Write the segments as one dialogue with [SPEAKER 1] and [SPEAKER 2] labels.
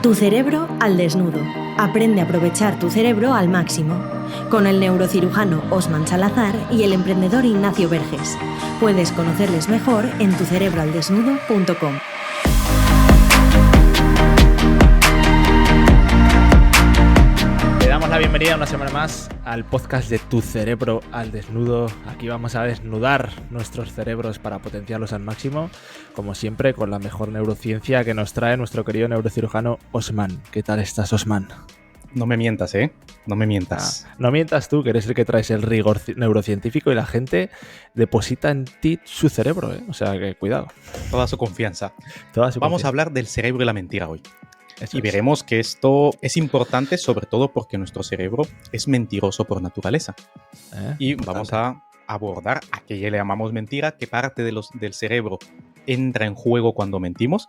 [SPEAKER 1] Tu cerebro al desnudo. Aprende a aprovechar tu cerebro al máximo. Con el neurocirujano Osman Salazar y el emprendedor Ignacio Verges. Puedes conocerles mejor en tucerebroaldesnudo.com.
[SPEAKER 2] Le damos la bienvenida una semana más al podcast de Tu Cerebro al Desnudo. Aquí vamos a desnudar nuestros cerebros para potenciarlos al máximo, como siempre con la mejor neurociencia que nos trae nuestro querido neurocirujano Osman. ¿Qué tal estás, Osman?
[SPEAKER 3] No me mientas, ¿eh? No me mientas.
[SPEAKER 2] No mientas tú, que eres el que traes el rigor neurocientífico y la gente deposita en ti su cerebro, ¿eh? O sea que cuidado.
[SPEAKER 3] Toda su confianza.
[SPEAKER 2] Vamos
[SPEAKER 3] Vamos a hablar del cerebro y la mentira hoy.
[SPEAKER 2] Eso
[SPEAKER 3] Y veremos que esto es importante sobre todo porque nuestro cerebro es mentiroso por naturaleza. Y vamos a abordar a qué le llamamos mentira, qué parte del cerebro entra en juego cuando mentimos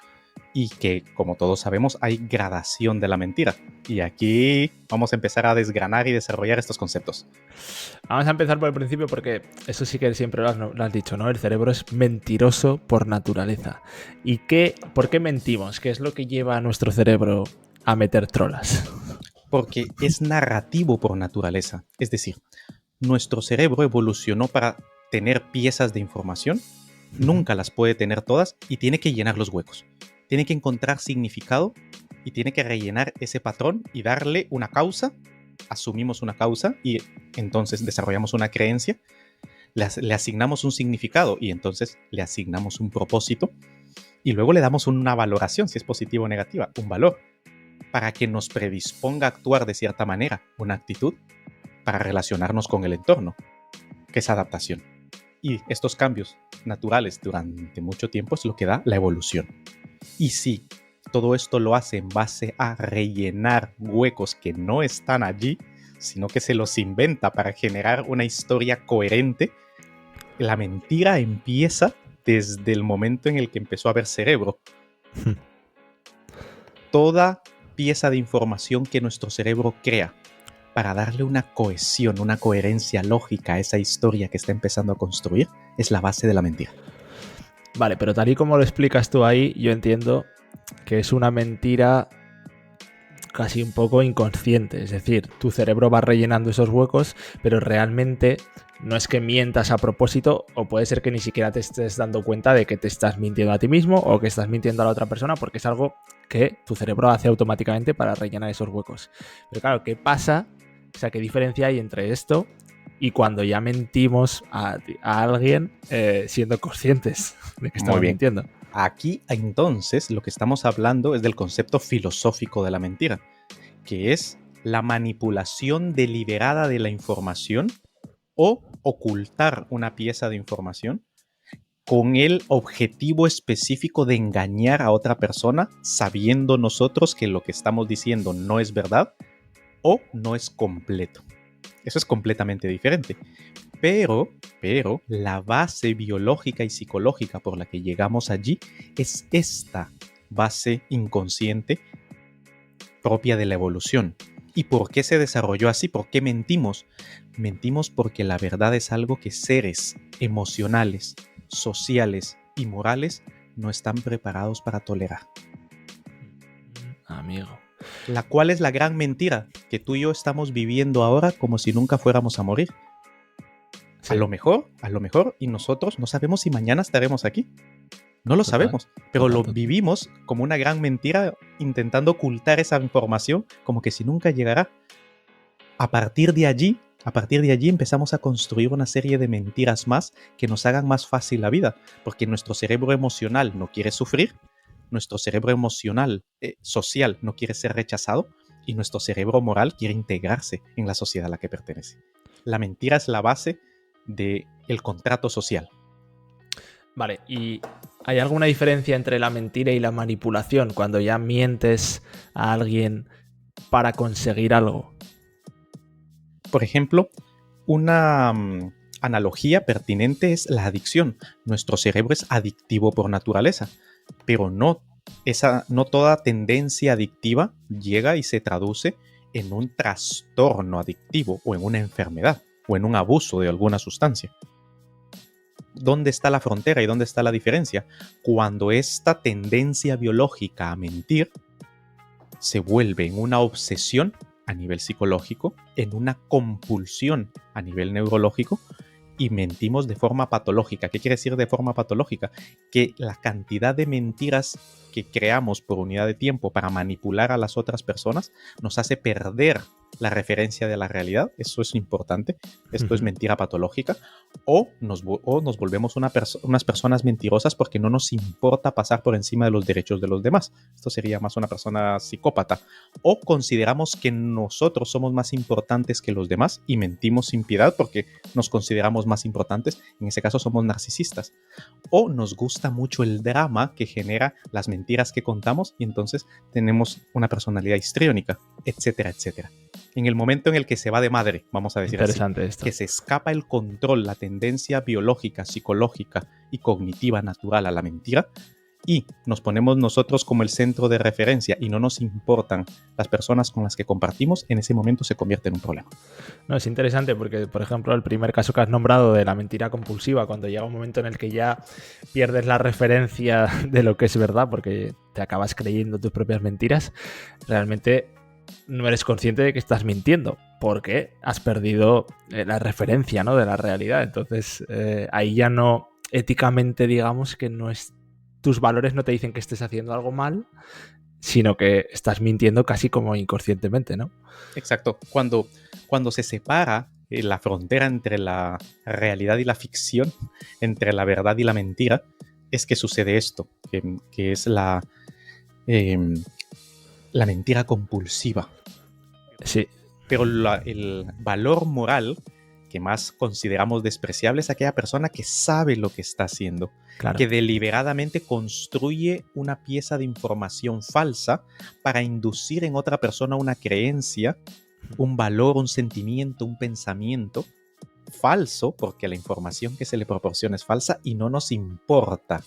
[SPEAKER 3] y que, como todos sabemos, hay gradación de la mentira. Y aquí vamos a empezar a desgranar y desarrollar estos conceptos.
[SPEAKER 2] Vamos a empezar por el principio porque eso sí que siempre lo has dicho, ¿no? El cerebro es mentiroso por naturaleza. ¿Y por qué mentimos? ¿Qué es lo que lleva a nuestro cerebro a meter trolas?
[SPEAKER 3] Porque es narrativo por naturaleza. Es decir, nuestro cerebro evolucionó para tener piezas de información, nunca las puede tener todas y tiene que llenar los huecos. Tiene que encontrar significado y tiene que rellenar ese patrón y darle una causa. Asumimos una causa y entonces desarrollamos una creencia. Le asignamos un significado y entonces le asignamos un propósito. Y luego le damos una valoración, si es positiva o negativa, un valor, para que nos predisponga a actuar de cierta manera, una actitud, para relacionarnos con el entorno, que es adaptación. Y estos cambios naturales durante mucho tiempo es lo que da la evolución. Y si todo esto lo hace en base a rellenar huecos que no están allí, sino que se los inventa para generar una historia coherente, la mentira empieza desde el momento en el que empezó a haber cerebro. Toda pieza de información que nuestro cerebro crea para darle una cohesión, una coherencia lógica a esa historia que está empezando a construir, es la base de la mentira.
[SPEAKER 2] Vale, pero tal y como lo explicas tú ahí, yo entiendo que es una mentira casi un poco inconsciente. Es decir, tu cerebro va rellenando esos huecos, pero realmente no es que mientas a propósito, o puede ser que ni siquiera te estés dando cuenta de que te estás mintiendo a ti mismo o que estás mintiendo a la otra persona, porque es algo que tu cerebro hace automáticamente para rellenar esos huecos. Pero claro, ¿qué pasa? O sea, ¿qué diferencia hay entre esto y cuando ya mentimos a alguien siendo conscientes de que estamos mintiendo?
[SPEAKER 3] Aquí entonces lo que estamos hablando es del concepto filosófico de la mentira, que es la manipulación deliberada de la información o ocultar una pieza de información con el objetivo específico de engañar a otra persona, sabiendo nosotros que lo que estamos diciendo no es verdad o no es completo. Eso es completamente diferente. Pero la base biológica y psicológica por la que llegamos allí es esta base inconsciente propia de la evolución. ¿Y por qué se desarrolló así? ¿Por qué mentimos? Mentimos porque la verdad es algo que seres emocionales, sociales y morales no están preparados para tolerar.
[SPEAKER 2] Amigo.
[SPEAKER 3] La cual es la gran mentira que tú y yo estamos viviendo ahora como si nunca fuéramos a morir. Sí. A lo mejor, y nosotros no sabemos si mañana estaremos aquí. No lo sabemos, pero lo vivimos como una gran mentira, intentando ocultar esa información como que si nunca llegara. A partir de allí empezamos a construir una serie de mentiras más que nos hagan más fácil la vida, porque nuestro cerebro emocional no quiere sufrir, nuestro cerebro emocional social no quiere ser rechazado y nuestro cerebro moral quiere integrarse en la sociedad a la que pertenece. La mentira es la base del contrato social.
[SPEAKER 2] Vale, ¿y hay alguna diferencia entre la mentira y la manipulación cuando ya mientes a alguien para conseguir algo?
[SPEAKER 3] Por ejemplo, una analogía pertinente es la adicción. Nuestro cerebro es adictivo por naturaleza, pero no toda tendencia adictiva llega y se traduce en un trastorno adictivo o en una enfermedad o en un abuso de alguna sustancia. ¿Dónde está la frontera y dónde está la diferencia? Cuando esta tendencia biológica a mentir se vuelve en una obsesión a nivel psicológico, en una compulsión a nivel neurológico, y mentimos de forma patológica. ¿Qué quiere decir de forma patológica? Que la cantidad de mentiras que creamos por unidad de tiempo para manipular a las otras personas nos hace perder la referencia de la realidad. Eso es importante. Esto es mentira patológica. O nos volvemos unas personas mentirosas porque no nos importa pasar por encima de los derechos de los demás. Esto sería más una persona psicópata. O consideramos que nosotros somos más importantes que los demás y mentimos sin piedad porque nos consideramos más importantes. En ese caso somos narcisistas. O nos gusta mucho el drama que genera las mentiras que contamos y entonces tenemos una personalidad histriónica, etcétera, etcétera. En el momento en el que se va de madre, vamos a decir
[SPEAKER 2] Interesante
[SPEAKER 3] así,
[SPEAKER 2] esto.
[SPEAKER 3] que se escapa el control, la tendencia biológica, psicológica y cognitiva natural a la mentira, y nos ponemos nosotros como el centro de referencia y no nos importan las personas con las que compartimos, en ese momento se convierte en un problema.
[SPEAKER 2] No, es interesante porque, por ejemplo, el primer caso que has nombrado de la mentira compulsiva, cuando llega un momento en el que ya pierdes la referencia de lo que es verdad porque te acabas creyendo tus propias mentiras, realmente no eres consciente de que estás mintiendo porque has perdido la referencia, ¿no?, de la realidad. Entonces, ahí ya no, éticamente, digamos que no es, tus valores no te dicen que estés haciendo algo mal, sino que estás mintiendo casi como inconscientemente, ¿no?
[SPEAKER 3] Exacto. Cuando se separa la frontera entre la realidad y la ficción, entre la verdad y la mentira, es que sucede esto, que es la mentira compulsiva.
[SPEAKER 2] Sí.
[SPEAKER 3] Pero el valor moral que más consideramos despreciable es aquella persona que sabe lo que está haciendo,
[SPEAKER 2] Claro.
[SPEAKER 3] que deliberadamente construye una pieza de información falsa para inducir en otra persona una creencia, un valor, un sentimiento, un pensamiento falso, porque la información que se le proporciona es falsa y no nos importa,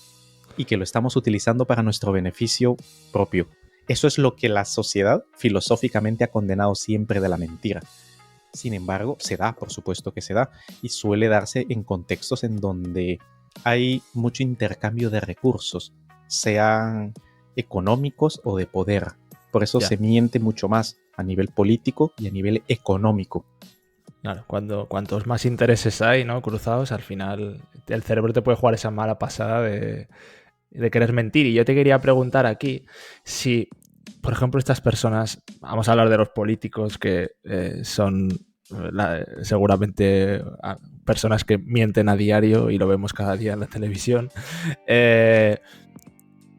[SPEAKER 3] y que lo estamos utilizando para nuestro beneficio propio. Eso es lo que la sociedad filosóficamente ha condenado siempre de la mentira. Sin embargo, se da, por supuesto que se da, y suele darse en contextos en donde hay mucho intercambio de recursos, sean económicos o de poder. Por eso se miente mucho más a nivel político y a nivel económico.
[SPEAKER 2] Claro, cuantos más intereses hay, ¿no?, cruzados, al final el cerebro te puede jugar esa mala pasada de querer mentir. Y yo te quería preguntar aquí si, por ejemplo, estas personas, vamos a hablar de los políticos que son seguramente personas que mienten a diario y lo vemos cada día en la televisión.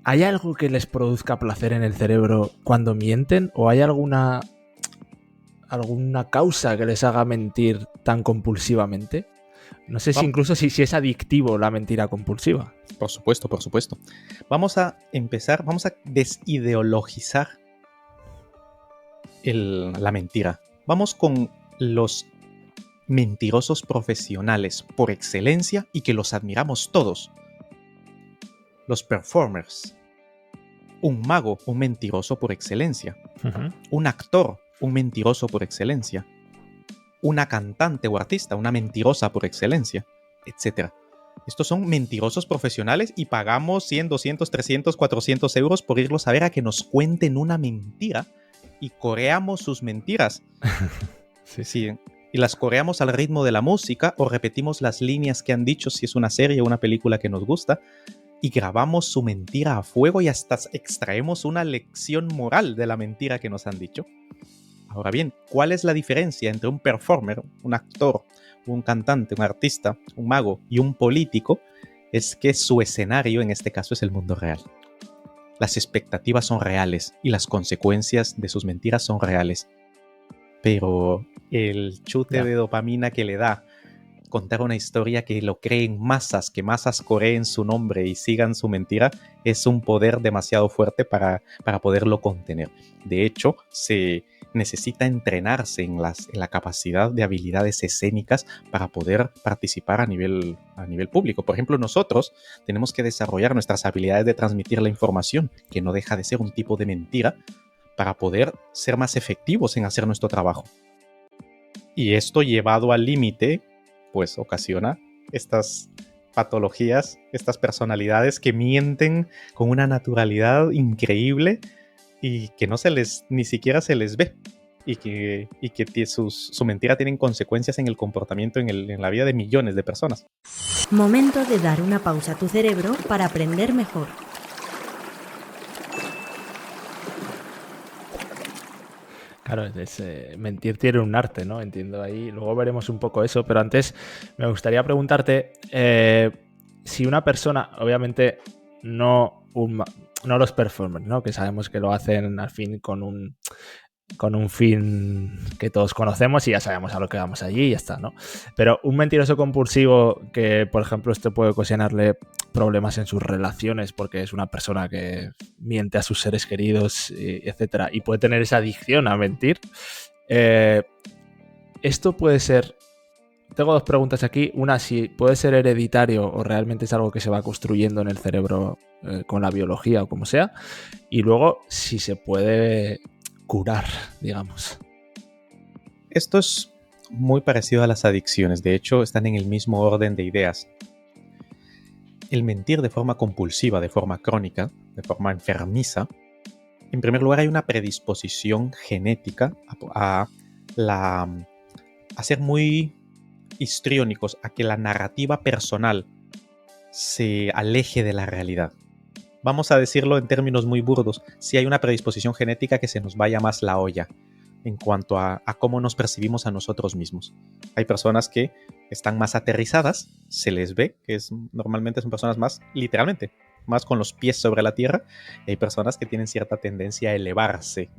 [SPEAKER 2] ¿Hay algo que les produzca placer en el cerebro cuando mienten? ¿O hay alguna causa que les haga mentir tan compulsivamente? No sé si incluso si es adictivo la mentira compulsiva.
[SPEAKER 3] Por supuesto, por supuesto. Vamos a desideologizar la mentira. Vamos con los mentirosos profesionales por excelencia y que los admiramos todos. Los performers. Un mago, un mentiroso por excelencia.
[SPEAKER 2] Uh-huh.
[SPEAKER 3] Un actor, un mentiroso por excelencia. Una cantante o artista, una mentirosa por excelencia, etc. Estos son mentirosos profesionales y pagamos 100, 200, 300, 400 euros por irlos a ver a que nos cuenten una mentira y coreamos sus mentiras. Sí. Y las coreamos al ritmo de la música o repetimos las líneas que han dicho si es una serie o una película que nos gusta y grabamos su mentira a fuego y hasta extraemos una lección moral de la mentira que nos han dicho. Ahora bien, ¿cuál es la diferencia entre un performer, un actor, un cantante, un artista, un mago y un político? Es que su escenario en este caso es el mundo real. Las expectativas son reales y las consecuencias de sus mentiras son reales. Pero el chute de dopamina que le da contar una historia que lo creen masas, que masas coreen su nombre y sigan su mentira, es un poder demasiado fuerte para poderlo contener. De hecho, se necesita entrenarse en la capacidad de habilidades escénicas para poder participar a nivel público. Por ejemplo, nosotros tenemos que desarrollar nuestras habilidades de transmitir la información, que no deja de ser un tipo de mentira, para poder ser más efectivos en hacer nuestro trabajo. Y esto llevado al límite, pues ocasiona estas patologías, estas personalidades que mienten con una naturalidad increíble y que ni siquiera se les ve. Y que su mentira tiene consecuencias en el comportamiento, en la vida de millones de personas.
[SPEAKER 1] Momento de dar una pausa a tu cerebro para aprender mejor.
[SPEAKER 2] Claro, mentir tiene un arte, ¿no? Entiendo ahí. Luego veremos un poco eso, pero antes me gustaría preguntarte si una persona, obviamente no los performers, ¿no? Que sabemos que lo hacen al fin con un fin que todos conocemos y ya sabemos a lo que vamos allí y ya está, ¿no? Pero un mentiroso compulsivo que, por ejemplo, esto puede ocasionarle problemas en sus relaciones porque es una persona que miente a sus seres queridos, etcétera, y puede tener esa adicción a mentir. Esto puede ser... Tengo dos preguntas aquí. Una, si puede ser hereditario o realmente es algo que se va construyendo en el cerebro con la biología o como sea. Y luego, si se puede curar, digamos.
[SPEAKER 3] Esto es muy parecido a las adicciones. De hecho, están en el mismo orden de ideas. El mentir de forma compulsiva, de forma crónica, de forma enfermiza, en primer lugar hay una predisposición genética a ser muy histriónicos, a que la narrativa personal se aleje de la realidad. Vamos a decirlo en términos muy burdos, si hay una predisposición genética que se nos vaya más la olla en cuanto a cómo nos percibimos a nosotros mismos. Hay personas que están más aterrizadas, se les ve, que normalmente son personas más, literalmente, más con los pies sobre la tierra, y hay personas que tienen cierta tendencia a elevarse.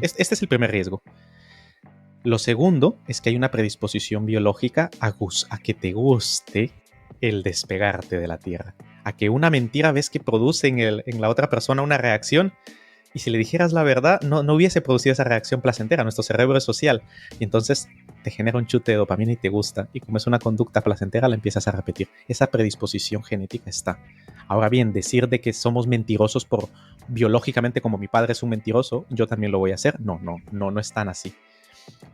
[SPEAKER 3] Este es el primer riesgo. Lo segundo es que hay una predisposición biológica a que te guste el despegarte de la tierra, a que una mentira ves que produce en la otra persona una reacción, y si le dijeras la verdad no hubiese producido esa reacción placentera. Nuestro cerebro es social y entonces te genera un chute de dopamina y te gusta, y como es una conducta placentera la empiezas a repetir. Esa predisposición genética está. Ahora bien, decir de que somos mentirosos por biológicamente, como mi padre es un mentiroso, yo también lo voy a hacer, no es tan así.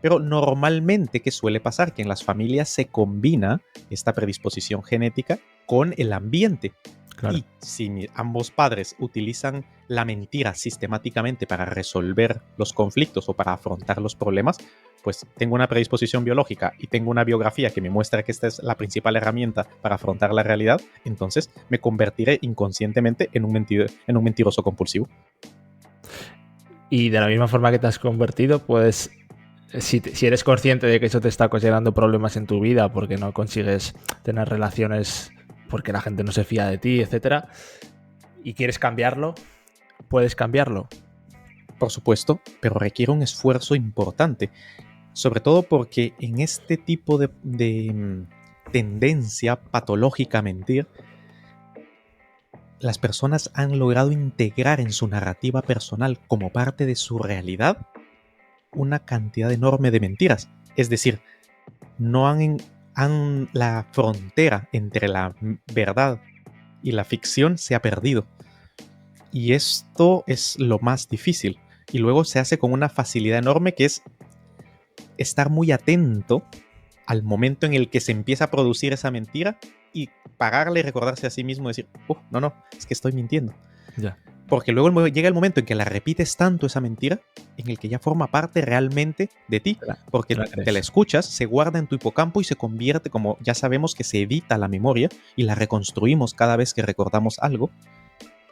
[SPEAKER 3] Pero normalmente, ¿qué suele pasar? Que en las familias se combina esta predisposición genética con el ambiente. Claro. Y si ambos padres utilizan la mentira sistemáticamente para resolver los conflictos o para afrontar los problemas, pues tengo una predisposición biológica y tengo una biografía que me muestra que esta es la principal herramienta para afrontar la realidad, entonces me convertiré inconscientemente en un mentiroso compulsivo.
[SPEAKER 2] Y de la misma forma que te has convertido, pues... Si eres consciente de que eso te está ocasionando problemas en tu vida porque no consigues tener relaciones, porque la gente no se fía de ti, etcétera, y quieres cambiarlo, puedes cambiarlo.
[SPEAKER 3] Por supuesto, pero requiere un esfuerzo importante, sobre todo porque en este tipo de tendencia patológica a mentir, las personas han logrado integrar en su narrativa personal como parte de su realidad una cantidad enorme de mentiras. Es decir, la frontera entre la verdad y la ficción se ha perdido. Y esto es lo más difícil. Y luego se hace con una facilidad enorme, que es estar muy atento al momento en el que se empieza a producir esa mentira y pararle y recordarse a sí mismo y decir, no, es que estoy mintiendo.
[SPEAKER 2] Ya.
[SPEAKER 3] Porque luego llega el momento en que la repites tanto esa mentira, en el que ya forma parte realmente de ti. Porque te la escuchas, se guarda en tu hipocampo y se convierte, como ya sabemos que se edita la memoria y la reconstruimos cada vez que recordamos algo.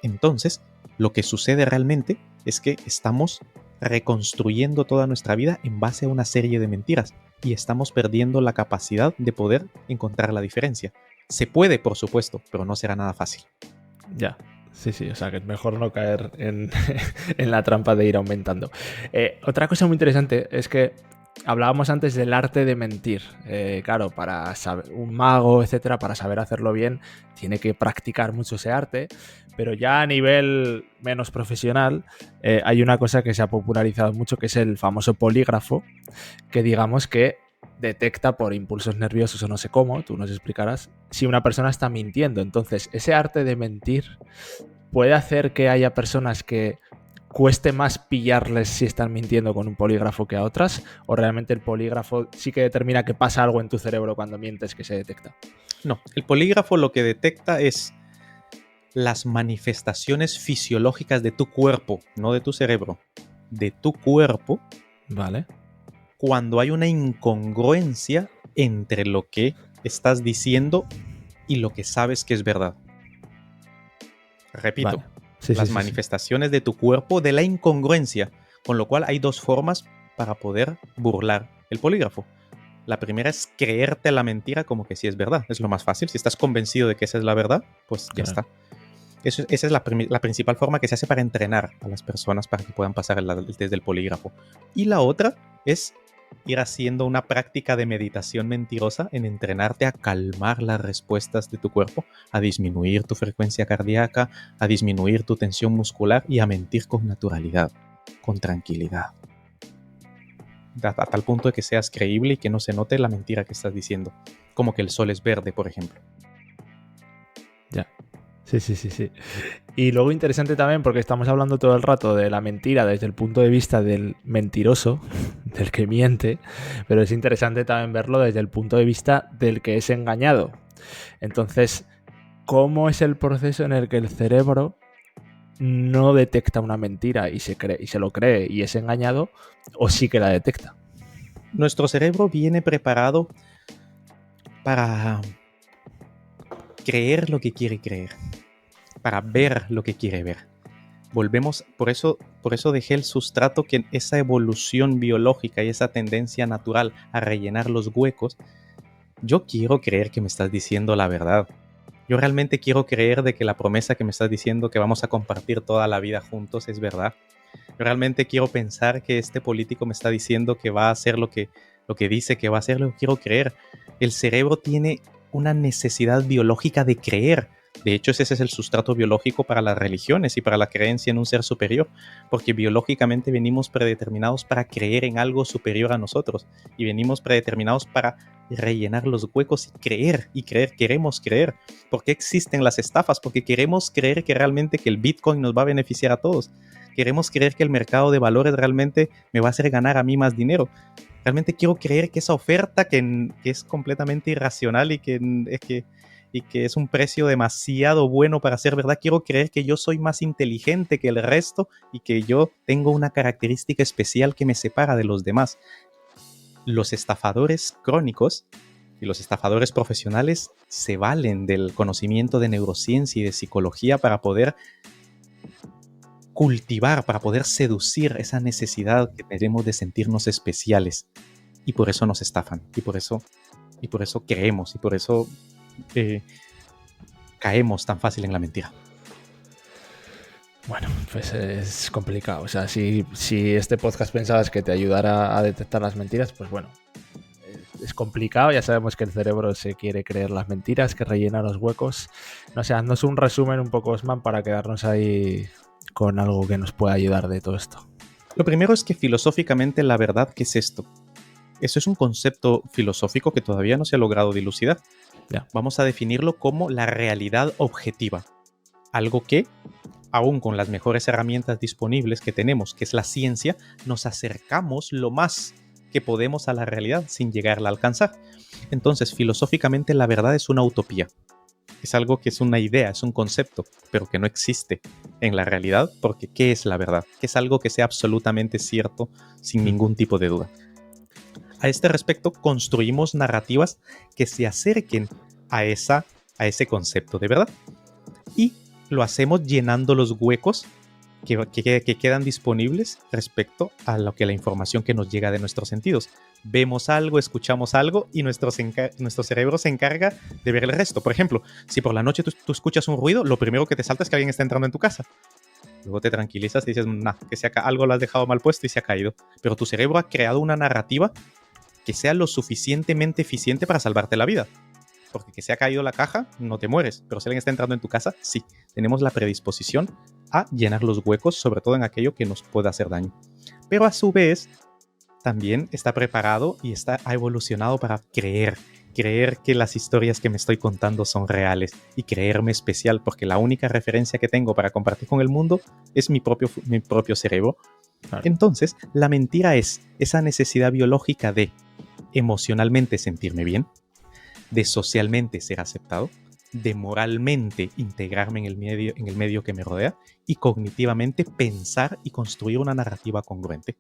[SPEAKER 3] Entonces, lo que sucede realmente es que estamos reconstruyendo toda nuestra vida en base a una serie de mentiras y estamos perdiendo la capacidad de poder encontrar la diferencia. Se puede, por supuesto, pero no será nada fácil.
[SPEAKER 2] Ya. Sí, o sea que es mejor no caer en la trampa de ir aumentando. Otra cosa muy interesante es que hablábamos antes del arte de mentir. Claro, para saber, un mago, etcétera, para saber hacerlo bien, tiene que practicar mucho ese arte, pero ya a nivel menos profesional hay una cosa que se ha popularizado mucho, que es el famoso polígrafo, que digamos que detecta por impulsos nerviosos o no sé cómo, tú nos explicarás, si una persona está mintiendo. Entonces, ese arte de mentir puede hacer que haya personas que cueste más pillarles si están mintiendo con un polígrafo que a otras, o realmente el polígrafo sí que determina que pasa algo en tu cerebro cuando mientes que se detecta.
[SPEAKER 3] No, el polígrafo lo que detecta es las manifestaciones fisiológicas de tu cuerpo, no de tu cerebro, de tu cuerpo,
[SPEAKER 2] Vale.
[SPEAKER 3] cuando hay una incongruencia entre lo que estás diciendo y lo que sabes que es verdad. Repito,
[SPEAKER 2] Vale. Sí,
[SPEAKER 3] las
[SPEAKER 2] sí, sí, sí.
[SPEAKER 3] manifestaciones de tu cuerpo de la incongruencia, con lo cual hay dos formas para poder burlar el polígrafo. La primera es creerte la mentira como que sí es verdad, es lo más fácil. Si estás convencido de que esa es la verdad, pues ya
[SPEAKER 2] Claro.
[SPEAKER 3] está. Esa es la principal forma que se hace para entrenar a las personas para que puedan pasar el test del polígrafo. Y la otra es ir haciendo una práctica de meditación mentirosa en entrenarte a calmar las respuestas de tu cuerpo, a disminuir tu frecuencia cardíaca, a disminuir tu tensión muscular y a mentir con naturalidad, con tranquilidad. A tal punto de que seas creíble y que no se note la mentira que estás diciendo. Como que el sol es verde, por ejemplo.
[SPEAKER 2] Ya. Sí, sí, sí, sí. Y luego interesante también porque estamos hablando todo el rato de la mentira desde el punto de vista del mentiroso, del que miente, pero es interesante también verlo desde el punto de vista del que es engañado. Entonces, ¿cómo es el proceso en el que el cerebro no detecta una mentira y se lo cree y es engañado, o sí que la detecta?
[SPEAKER 3] Nuestro cerebro viene preparado para creer lo que quiere creer, para ver lo que quiere ver. Volvemos, por eso dejé el sustrato, que esa evolución biológica y esa tendencia natural a rellenar los huecos. Yo quiero creer que me estás diciendo la verdad. Yo realmente quiero creer de que la promesa que me estás diciendo, que vamos a compartir toda la vida juntos, es verdad. Yo realmente quiero pensar que este político me está diciendo que va a hacer lo que dice que va a hacer. Lo quiero creer. El cerebro tiene una necesidad biológica de creer. De hecho, ese es el sustrato biológico para las religiones y para la creencia en un ser superior, porque biológicamente venimos predeterminados para creer en algo superior a nosotros y venimos predeterminados para rellenar los huecos y creer, queremos creer. ¿Por qué existen las estafas? Porque queremos creer que realmente que el Bitcoin nos va a beneficiar a todos. Queremos creer que el mercado de valores realmente me va a hacer ganar a mí más dinero. Realmente quiero creer que esa oferta que es completamente irracional y que es un precio demasiado bueno para ser verdad, quiero creer que yo soy más inteligente que el resto y que yo tengo una característica especial que me separa de los demás. Los estafadores crónicos y los estafadores profesionales se valen del conocimiento de neurociencia y de psicología para poder cultivar, para poder seducir esa necesidad que tenemos de sentirnos especiales, y por eso nos estafan, y por eso creemos, y por eso caemos tan fácil en la mentira.
[SPEAKER 2] Bueno, pues es complicado. O sea, si este podcast pensabas que te ayudara a detectar las mentiras, pues bueno, es complicado. Ya sabemos que el cerebro se quiere creer las mentiras, que rellena los huecos. No sé, haznos un resumen un poco, Osman, para quedarnos ahí con algo que nos pueda ayudar de todo esto.
[SPEAKER 3] Lo primero es que filosóficamente la verdad, ¿qué es esto? Eso es un concepto filosófico que todavía no se ha logrado dilucidar.
[SPEAKER 2] Ya.
[SPEAKER 3] Vamos a definirlo como la realidad objetiva. Algo que, aún con las mejores herramientas disponibles que tenemos, que es la ciencia, nos acercamos lo más que podemos a la realidad sin llegarla a alcanzar. Entonces, filosóficamente la verdad es una utopía. Es algo que es una idea, es un concepto, pero que no existe en la realidad, porque ¿qué es la verdad? Que es algo que sea absolutamente cierto sin ningún tipo de duda. A este respecto, construimos narrativas que se acerquen a ese concepto de verdad. Y lo hacemos llenando los huecos que quedan disponibles respecto a lo que la información que nos llega de nuestros sentidos. Vemos algo, escuchamos algo y nuestro cerebro se encarga de ver el resto. Por ejemplo, si por la noche tú escuchas un ruido, lo primero que te salta es que alguien está entrando en tu casa. Luego te tranquilizas y dices, algo lo has dejado mal puesto y se ha caído. Pero tu cerebro ha creado una narrativa que sea lo suficientemente eficiente para salvarte la vida. Porque que se ha caído la caja, no te mueres. Pero si alguien está entrando en tu casa, sí. Tenemos la predisposición a llenar los huecos, sobre todo en aquello que nos pueda hacer daño. Pero a su vez, también está preparado y ha evolucionado para creer que las historias que me estoy contando son reales y creerme especial, porque la única referencia que tengo para compartir con el mundo es mi propio cerebro. Claro. Entonces, la mentira es esa necesidad biológica de emocionalmente sentirme bien, de socialmente ser aceptado, de moralmente integrarme en el medio que me rodea y cognitivamente pensar y construir una narrativa congruente.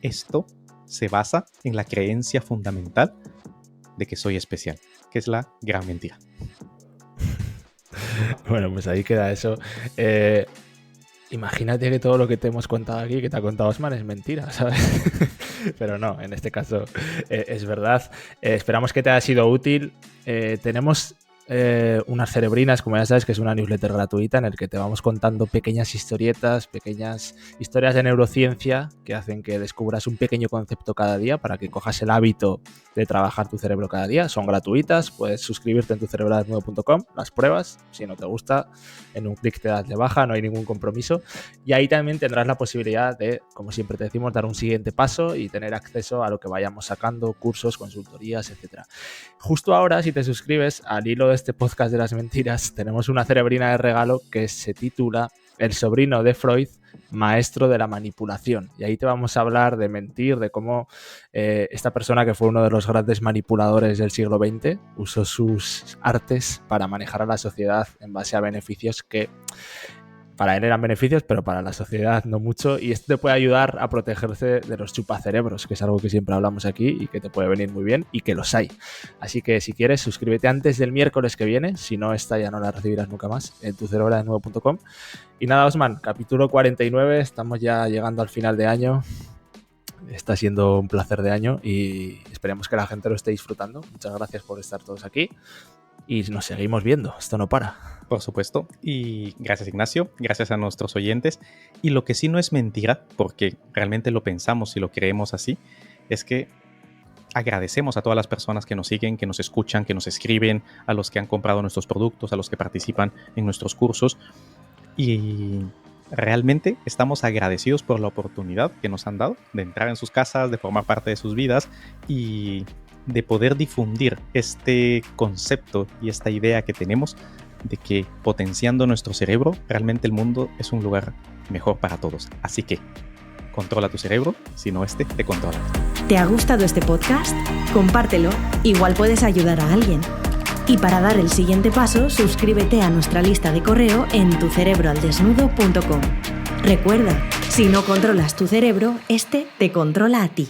[SPEAKER 3] Esto se basa en la creencia fundamental de que soy especial, que es la gran mentira.
[SPEAKER 2] Bueno, pues ahí queda eso. Imagínate que todo lo que te hemos contado aquí, que te ha contado Osman, es mentira, ¿sabes? Pero no, en este caso es verdad. Esperamos que te haya sido útil. Tenemos unas cerebrinas, como ya sabes, que es una newsletter gratuita en el que te vamos contando pequeñas historietas, pequeñas historias de neurociencia que hacen que descubras un pequeño concepto cada día para que cojas el hábito de trabajar tu cerebro cada día. Son gratuitas, puedes suscribirte en tucerebrodesnudo.com, las pruebas, si no te gusta, en un clic te das de baja, no hay ningún compromiso, y ahí también tendrás la posibilidad de, como siempre te decimos, dar un siguiente paso y tener acceso a lo que vayamos sacando, cursos, consultorías, etc. Justo ahora, si te suscribes, al hilo de este podcast de las mentiras, tenemos una cerebrina de regalo que se titula El sobrino de Freud, maestro de la manipulación. Y ahí te vamos a hablar de mentir, de cómo esta persona, que fue uno de los grandes manipuladores del siglo XX, usó sus artes para manejar a la sociedad en base a beneficios que para él eran beneficios, pero para la sociedad no mucho. Y esto te puede ayudar a protegerse de los chupacerebros, que es algo que siempre hablamos aquí y que te puede venir muy bien y que los hay. Así que si quieres, suscríbete antes del miércoles que viene. Si no, esta ya no la recibirás nunca más en tucerebrodesnudo.com. Y nada, Osman, capítulo 49. Estamos ya llegando al final de año. Está siendo un placer de año y esperemos que la gente lo esté disfrutando. Muchas gracias por estar todos aquí. Y nos seguimos viendo, esto no para.
[SPEAKER 3] Por supuesto, y gracias Ignacio, gracias a nuestros oyentes. Y lo que sí no es mentira, porque realmente lo pensamos y lo creemos así, es que agradecemos a todas las personas que nos siguen, que nos escuchan, que nos escriben, a los que han comprado nuestros productos, a los que participan en nuestros cursos. Y realmente estamos agradecidos por la oportunidad que nos han dado de entrar en sus casas, de formar parte de sus vidas y de poder difundir este concepto y esta idea que tenemos de que potenciando nuestro cerebro, realmente el mundo es un lugar mejor para todos. Así que controla tu cerebro, si no este te controla.
[SPEAKER 1] ¿Te ha gustado este podcast? Compártelo, igual puedes ayudar a alguien. Y para dar el siguiente paso, suscríbete a nuestra lista de correo en tucerebroaldesnudo.com. Recuerda, si no controlas tu cerebro, este te controla a ti.